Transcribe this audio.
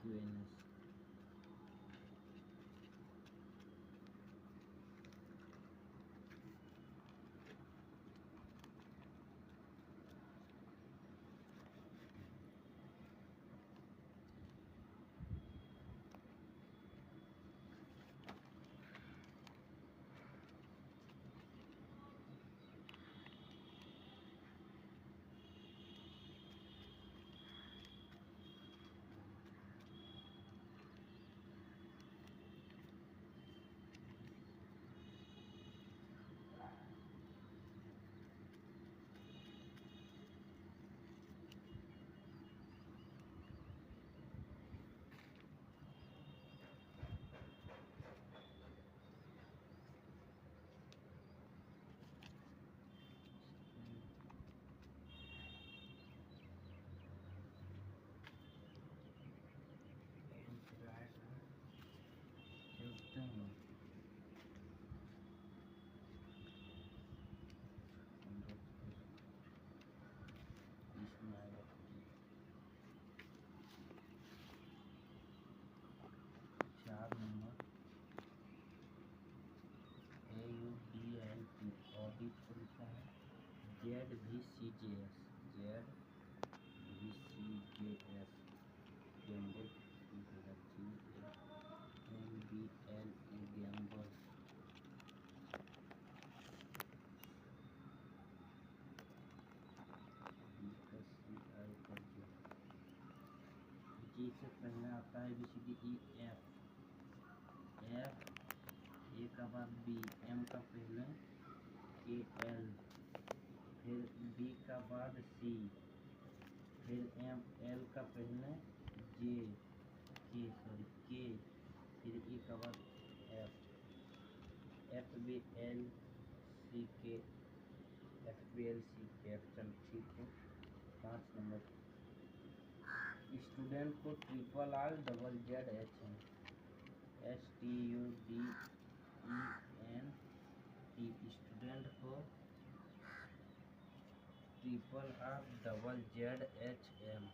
PQNS। इसमें आएगा 4 number AUDLT audit को लिखा है ZVCJS गैम्बल GAMBLE गैम्बल जी से पहले आता है ABCDEF F ए का बाद B M का पहले KL फिर B का बाद C फिर M L का पहले J K फिर E का बाद FBLCK चल ठीक है। 5 नंबर स्टूडेंट को RRZZH STUDENT स्टूडेंट को RRZZHM